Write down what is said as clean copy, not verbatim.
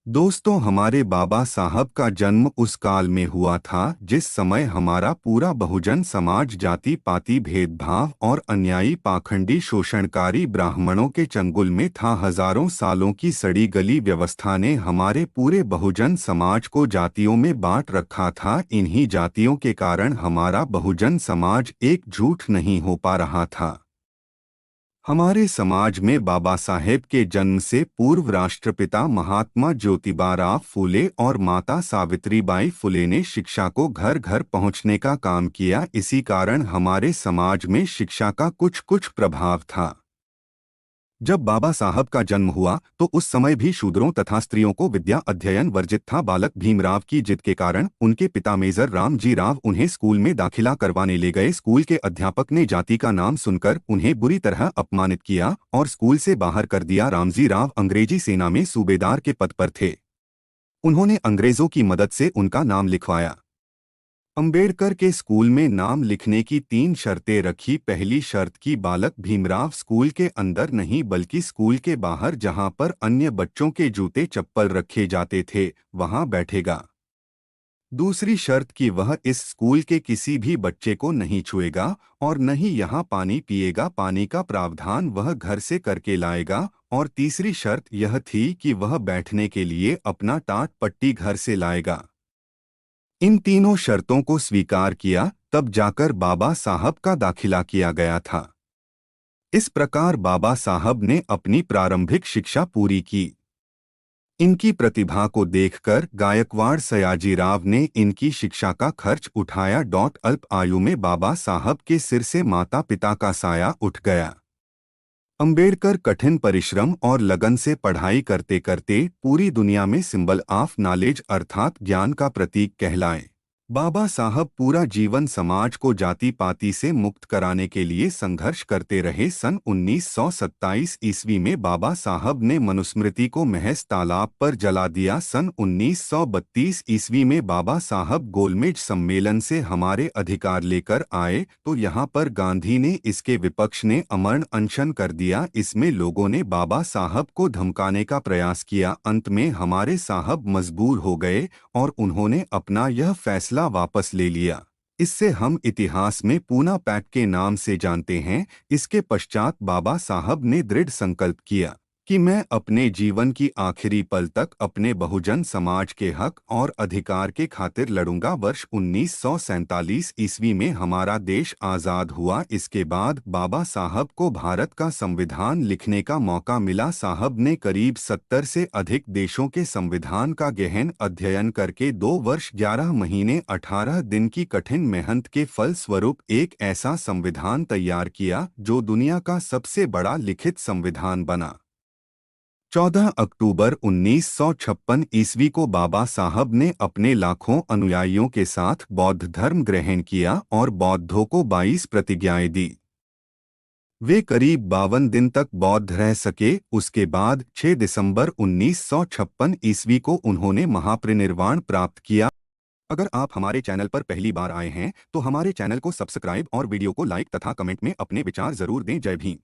दोस्तों, हमारे बाबा साहब का जन्म उस काल में हुआ था जिस समय हमारा पूरा बहुजन समाज जाति पाति भेदभाव और अन्यायी पाखंडी शोषणकारी ब्राह्मणों के चंगुल में था। हजारों सालों की सड़ी गली व्यवस्था ने हमारे पूरे बहुजन समाज को जातियों में बांट रखा था। इन्हीं जातियों के कारण हमारा बहुजन समाज एकजुट नहीं हो पा रहा था। हमारे समाज में बाबा साहेब के जन्म से पूर्व राष्ट्रपिता महात्मा ज्योतिबा फुले और माता सावित्रीबाई फुले ने शिक्षा को घर घर पहुंचने का काम किया। इसी कारण हमारे समाज में शिक्षा का कुछ कुछ प्रभाव था। जब बाबा साहब का जन्म हुआ तो उस समय भी शूद्रों तथा स्त्रियों को विद्या अध्ययन वर्जित था। बालक भीमराव की जिद के कारण उनके पिता मेजर रामजी राव उन्हें स्कूल में दाखिला करवाने ले गए। स्कूल के अध्यापक ने जाति का नाम सुनकर उन्हें बुरी तरह अपमानित किया और स्कूल से बाहर कर दिया। रामजी राव अंग्रेजी सेना में सूबेदार के पद पर थे। उन्होंने अंग्रेजों की मदद से उनका नाम लिखवाया। अंबेडकर के स्कूल में नाम लिखने की 3 शर्तें रखी। पहली शर्त की बालक भीमराव स्कूल के अंदर नहीं बल्कि स्कूल के बाहर जहां पर अन्य बच्चों के जूते चप्पल रखे जाते थे वहां बैठेगा। दूसरी शर्त की वह इस स्कूल के किसी भी बच्चे को नहीं छुएगा और न ही यहाँ पानी पिएगा। पानी का प्रावधान वह घर से करके लाएगा। और तीसरी शर्त यह थी कि वह बैठने के लिए अपना टाट पट्टी घर से लाएगा। इन तीनों शर्तों को स्वीकार किया तब जाकर बाबा साहब का दाखिला किया गया था। इस प्रकार बाबा साहब ने अपनी प्रारंभिक शिक्षा पूरी की। इनकी प्रतिभा को देखकर गायकवाड़ सयाजीराव ने इनकी शिक्षा का खर्च उठाया। अल्प आयु में बाबा साहब के सिर से माता पिता का साया उठ गया। अंबेडकर कठिन परिश्रम और लगन से पढ़ाई करते करते पूरी दुनिया में सिंबल ऑफ नॉलेज अर्थात ज्ञान का प्रतीक कहलाए। बाबा साहब पूरा जीवन समाज को जाति पाति से मुक्त कराने के लिए संघर्ष करते रहे। सन 1927 ईस्वी में बाबा साहब ने मनुस्मृति को महज तालाब पर जला दिया। सन 1932 ईस्वी में बाबा साहब गोलमेज सम्मेलन से हमारे अधिकार लेकर आए तो यहाँ पर गांधी ने इसके विपक्ष ने अमरण अनशन कर दिया। इसमें लोगों ने बाबा साहब को धमकाने का प्रयास किया। अंत में हमारे साहब मजबूर हो गए और उन्होंने अपना यह फैसला वापस ले लिया। इससे हम इतिहास में पूना पैक्ट के नाम से जानते हैं। इसके पश्चात बाबा साहब ने दृढ़ संकल्प किया कि मैं अपने जीवन की आखिरी पल तक अपने बहुजन समाज के हक और अधिकार के खातिर लड़ूंगा। वर्ष 1947 ईस्वी में हमारा देश आज़ाद हुआ। इसके बाद बाबा साहब को भारत का संविधान लिखने का मौका मिला। साहब ने करीब 70 से अधिक देशों के संविधान का गहन अध्ययन करके 2 वर्ष 11 महीने 18 दिन की कठिन मेहनत के फल स्वरूप एक ऐसा संविधान तैयार किया जो दुनिया का सबसे बड़ा लिखित संविधान बना। 14 अक्टूबर 1956 ईस्वी को बाबा साहब ने अपने लाखों अनुयायियों के साथ बौद्ध धर्म ग्रहण किया और बौद्धों को 22 प्रतिज्ञाएं दी। वे करीब 52 दिन तक बौद्ध रह सके। उसके बाद 6 दिसंबर 1956 ईस्वी को उन्होंने महापरिनिर्वाण प्राप्त किया। अगर आप हमारे चैनल पर पहली बार आए हैं तो हमारे चैनल को सब्सक्राइब और वीडियो को लाइक तथा कमेंट में अपने विचार जरूर दें। जय भीम।